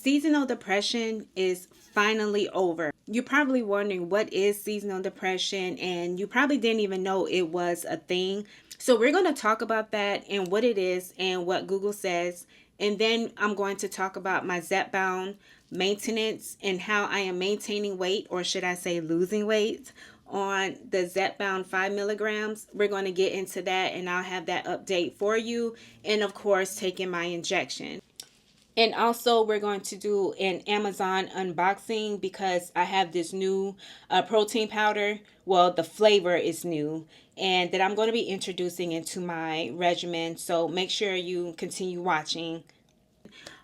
Seasonal depression is finally over. You're probably wondering what is seasonal depression, and you probably didn't even know it was a thing. So we're going to talk about that and what it is and what Google says. And then I'm going to talk about my Zepbound maintenance and how I am maintaining weight, or should I say losing weight, on the Zepbound 5 milligrams. We're going to get into that, and I'll have that update for you. And of course, taking my injection. And also, we're going to do an Amazon unboxing because I have this new protein powder. Well, the flavor is new, and that I'm going to be introducing into my regimen. So make sure you continue watching.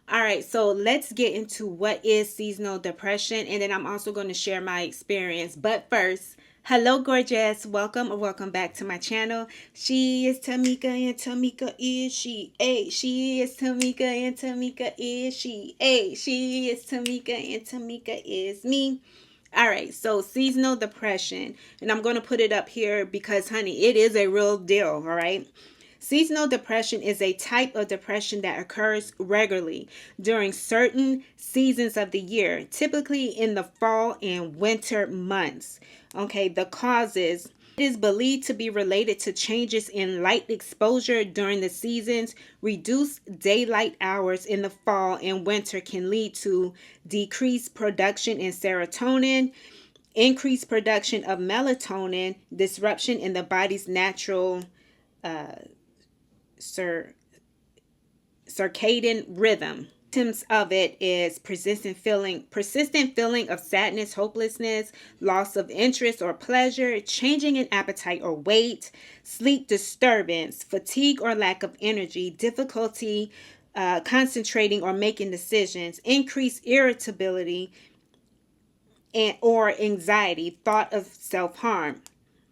All right, so let's get into what is seasonal depression, and then I'm also going to share my experience. But first, hello, gorgeous. Welcome or welcome back to my channel. She is Tamika, and Tamika is she. Hey, she is Tamika, and Tamika is she. Hey, she is Tamika, and Tamika is me. All right, so seasonal depression, and I'm going to put it up here because, honey, it is a real deal. All right. Seasonal depression is a type of depression that occurs regularly during certain seasons of the year, typically in the fall and winter months. Okay, the causes. It is believed to be related to changes in light exposure during the seasons. Reduced daylight hours in the fall and winter can lead to decreased production in serotonin, increased production of melatonin, disruption in the body's natural circadian rhythm. Symptoms of it is persistent feeling of sadness, hopelessness, loss of interest or pleasure, changing in appetite or weight, sleep disturbance, fatigue or lack of energy, difficulty concentrating or making decisions, increased irritability and or anxiety, thought of self-harm.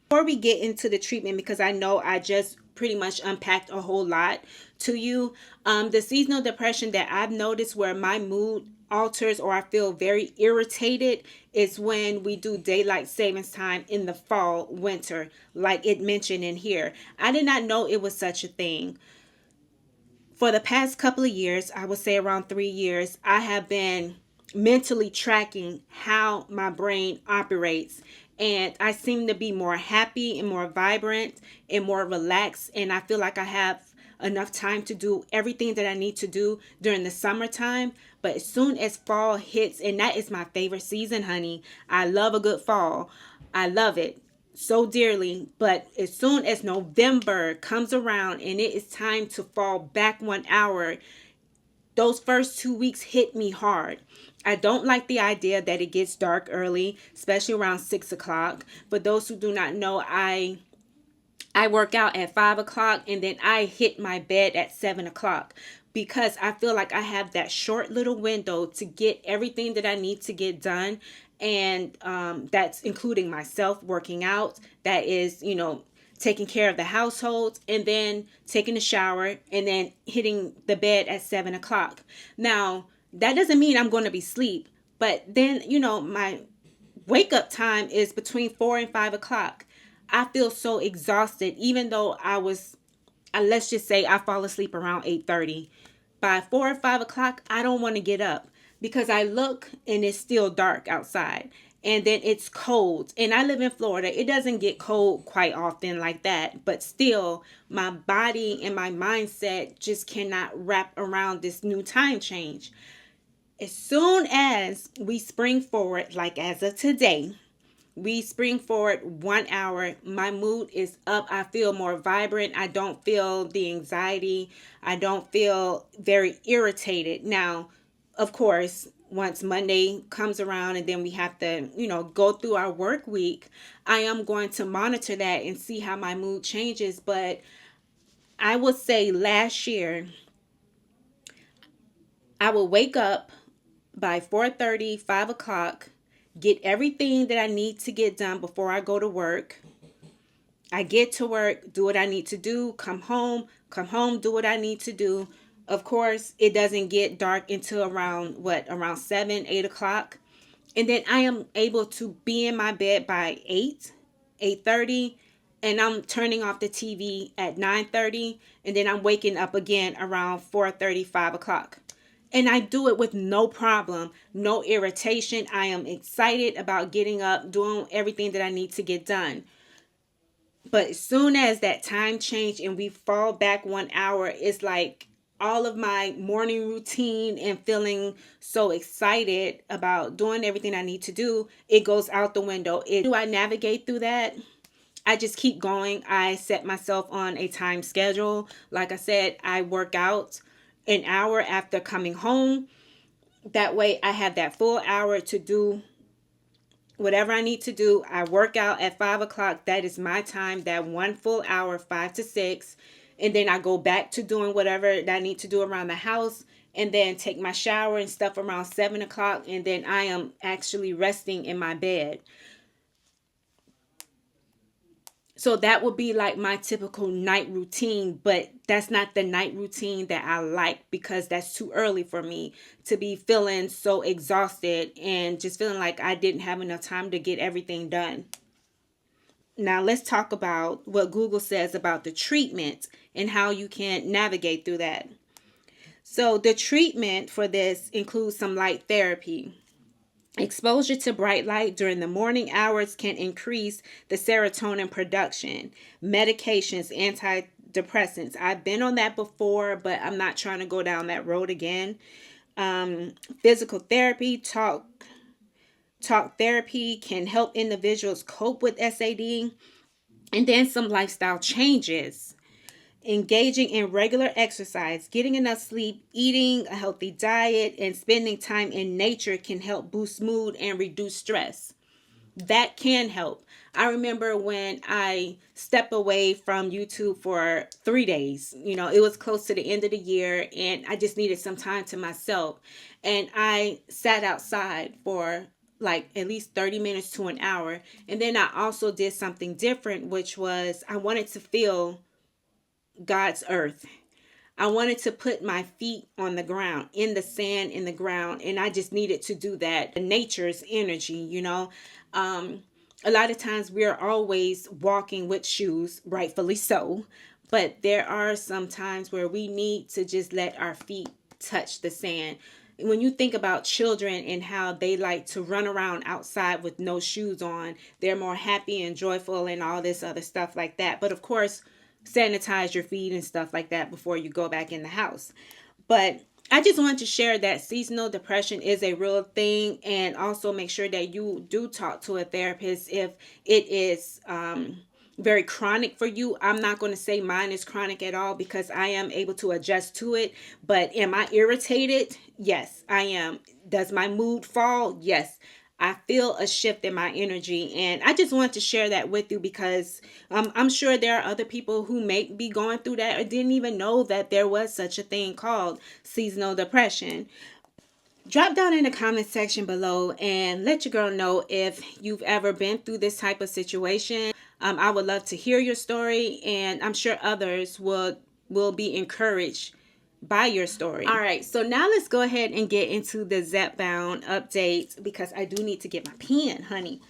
Before we get into the treatment, because I know I just pretty much unpacked a whole lot to you, the seasonal depression that I've noticed where my mood alters or I feel very irritated is when we do daylight savings time in the fall, winter, like it mentioned in here. I did not know it was such a thing. For the past couple of years, I would say around 3 years, I have been mentally tracking how my brain operates, and I seem to be more happy and more vibrant and more relaxed, and I feel like I have enough time to do everything that I need to do during the summertime. But as soon as fall hits, and that is my favorite season, honey, I love a good fall. I love it so dearly. But as soon as November comes around and it is time to fall back 1 hour, those first 2 weeks hit me hard. I don't like the idea that it gets dark early, especially around 6 o'clock. For those who do not know, I work out at 5 o'clock and then I hit my bed at 7 o'clock because I feel like I have that short little window to get everything that I need to get done. And that's including myself working out. That is, taking care of the household and then taking a shower and then hitting the bed at 7 o'clock. Now, that doesn't mean I'm going to be asleep, but then, my wake up time is between 4 and 5 o'clock. I feel so exhausted, even though let's just say I fall asleep around 8:30. By 4 or 5 o'clock, I don't want to get up because I look and it's still dark outside. And then it's cold. And I live in Florida. It doesn't get cold quite often like that. But still, my body and my mindset just cannot wrap around this new time change. As soon as we spring forward, like as of today, we spring forward 1 hour, my mood is up. I feel more vibrant. I don't feel the anxiety. I don't feel very irritated. Now, of course, once Monday comes around and then we have to, go through our work week, I am going to monitor that and see how my mood changes. But I would say last year, I would wake up by 4:30, 5 o'clock, get everything that I need to get done before I go to work. I get to work, do what I need to do, come home, do what I need to do. Of course, it doesn't get dark until around 7, 8 o'clock. And then I am able to be in my bed by 8:30, and I'm turning off the TV at 9:30, and then I'm waking up again around 4:30, 5 o'clock. And I do it with no problem, no irritation. I am excited about getting up, doing everything that I need to get done. But as soon as that time change and we fall back 1 hour, it's like all of my morning routine and feeling so excited about doing everything I need to do, it goes out the window. Do I navigate through that? I just keep going. I set myself on a time schedule. Like I said, I work out an hour after coming home. That way I have that full hour to do whatever I need to do. I work out at 5 o'clock. That is my time, that one full hour, 5 to 6. And then I go back to doing whatever that I need to do around the house, and then take my shower and stuff around 7 o'clock. And then I am actually resting in my bed. So that would be like my typical night routine, but that's not the night routine that I like, because that's too early for me to be feeling so exhausted and just feeling like I didn't have enough time to get everything done. Now let's talk about what Google says about the treatment and how you can navigate through that. So the treatment for this includes some light therapy. Exposure to bright light during the morning hours can increase the serotonin production. Medications, antidepressants. I've been on that before, but I'm not trying to go down that road again. Physical therapy, talk therapy can help individuals cope with SAD. And then some lifestyle changes. Engaging in regular exercise, getting enough sleep, eating a healthy diet, and spending time in nature can help boost mood and reduce stress. That can help. I remember when I stepped away from YouTube for 3 days. It was close to the end of the year, and I just needed some time to myself. And I sat outside for like at least 30 minutes to an hour. And then I also did something different, which was I wanted to feel God's earth. I wanted to put my feet on the ground, in the sand, in the ground, and I just needed to do that. Nature's energy. A lot of times we're always walking with shoes, rightfully so, but there are some times where we need to just let our feet touch the sand. When you think about children and how they like to run around outside with no shoes on, they're more happy and joyful and all this other stuff like that. But of course, sanitize your feet and stuff like that before you go back in the house. But I just wanted to share that seasonal depression is a real thing, and also make sure that you do talk to a therapist if it is very chronic for you. I'm not going to say mine is chronic at all, because I am able to adjust to it. But am I irritated? Yes, I am. Does my mood fall? Yes. I feel a shift in my energy, and I just wanted to share that with you, because I'm sure there are other people who may be going through that or didn't even know that there was such a thing called seasonal depression. Drop down in the comment section below and let your girl know if you've ever been through this type of situation. I would love to hear your story, and I'm sure others will be encouraged by your story. All right, so now let's go ahead and get into the Zepbound updates, because I do need to get my pen, honey.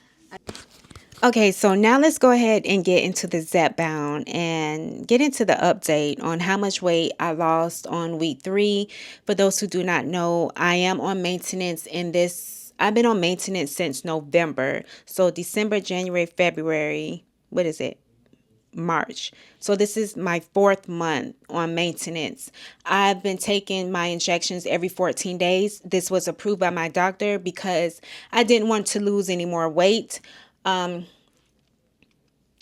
Okay, so now let's go ahead and get into the Zepbound and get into the update on how much weight I lost on week 3. For those who do not know, I am on maintenance in this. I've been on maintenance since November. So December, January, February, what is it? March. So this is my 4th month on maintenance. I've been taking my injections every 14 days. This was approved by my doctor because I didn't want to lose any more weight.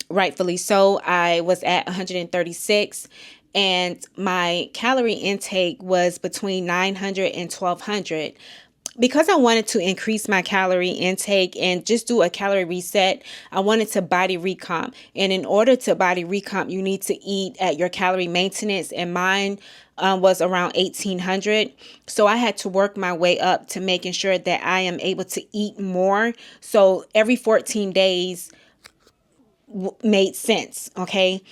Rightfully so. I was at 136, and my calorie intake was between 900 and 1200. Because I wanted to increase my calorie intake and just do a calorie reset, I wanted to body recomp. And in order to body recomp, you need to eat at your calorie maintenance. And mine was around 1800. So I had to work my way up to making sure that I am able to eat more. So every 14 days made sense. Okay.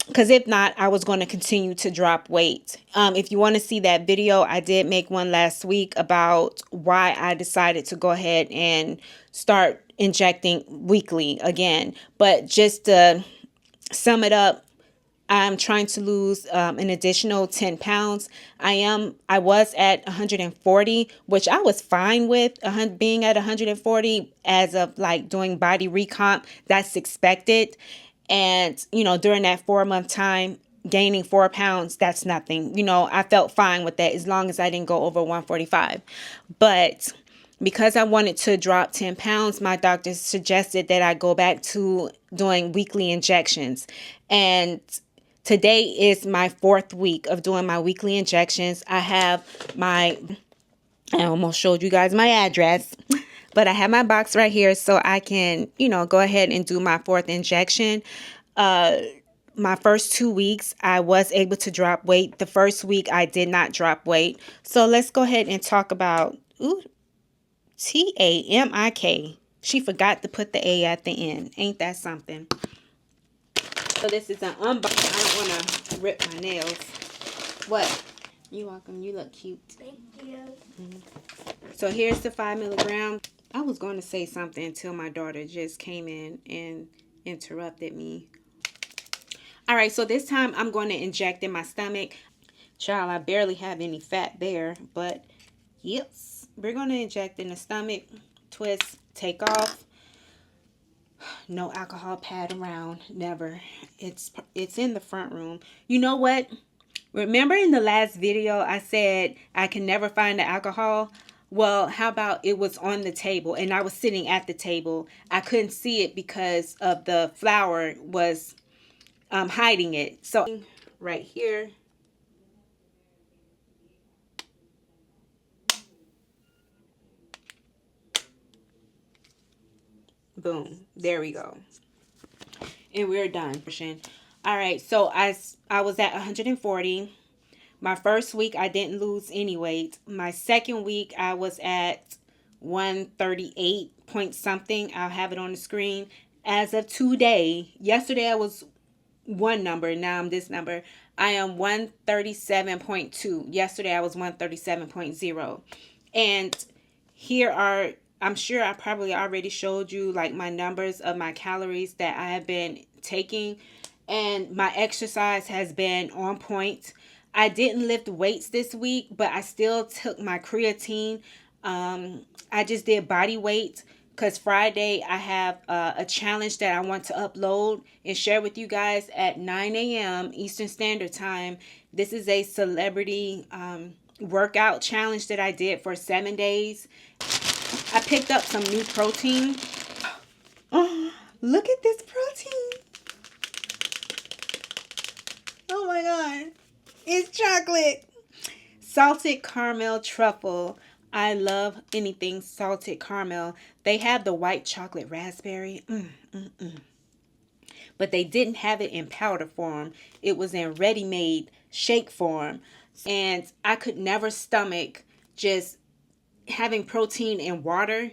Because if not, I was going to continue to drop weight. If you want to see that video, I did make one last week about why I decided to go ahead and start injecting weekly again. But just to sum it up, I'm trying to lose an additional 10 pounds. I was at 140, which I was fine with being at 140 as of like doing body recomp. That's expected. And, during that 4-month time, gaining 4 pounds, that's nothing. I felt fine with that as long as I didn't go over 145. But because I wanted to drop 10 pounds, my doctor suggested that I go back to doing weekly injections. And today is my 4th week of doing my weekly injections. I almost showed you guys my address, but I have my box right here so I can, go ahead and do my 4th injection. My first 2 weeks, I was able to drop weight. The first week, I did not drop weight. So let's go ahead and talk about, TAMIK. She forgot to put the A at the end. Ain't that something? So this is an unbox. I don't want to rip my nails. What? You're welcome. You look cute. Thank you. So here's the 5 milligram. I was going to say something until my daughter just came in and interrupted me. All right, so this time I'm going to inject in my stomach. Child, I barely have any fat there, but yes, we're going to inject in the stomach. Twist, take off. No alcohol pad around, never. It's in the front room. You know what? Remember in the last video I said I can never find the alcohol? Well, how about it was on the table and I was sitting at the table. I couldn't see it because of the flour was hiding it. So right here. Boom. There we go. And we're done. All right. So I was at 140. My first week, I didn't lose any weight. My second week, I was at 138 point something. I'll have it on the screen. As of today, yesterday I was one number. Now I'm this number. I am 137.2. Yesterday I was 137.0. And here are, I'm sure I probably already showed you like my numbers of my calories that I have been taking. And my exercise has been on point. I didn't lift weights this week, but I still took my creatine. I just did body weight because Friday I have a challenge that I want to upload and share with you guys at 9 a.m. Eastern Standard Time. This is a celebrity workout challenge that I did for 7 days. I picked up some new protein. Oh, look at this protein. Oh my God. It's chocolate. Salted caramel truffle. I love anything salted caramel. They have the white chocolate raspberry. But they didn't have it in powder form. It was in ready-made shake form. And I could never stomach just having protein in water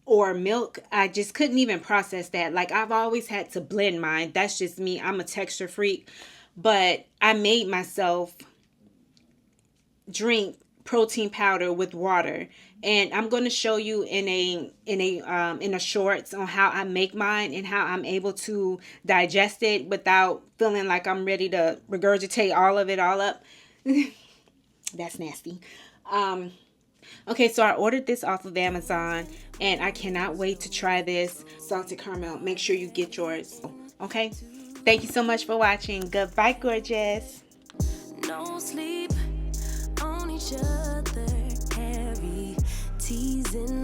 or milk. I just couldn't even process that. Like I've always had to blend mine. That's just me. I'm a texture freak. But I made myself drink protein powder with water, and I'm going to show you in a shorts on how I make mine and how I'm able to digest it without feeling like I'm ready to regurgitate all of it all up. That's nasty. Okay, so I ordered this off of Amazon, and I cannot wait to try this salted caramel. Make sure you get yours. Okay, thank you so much for watching. Goodbye, gorgeous. No sleep on each other, heavy teasing.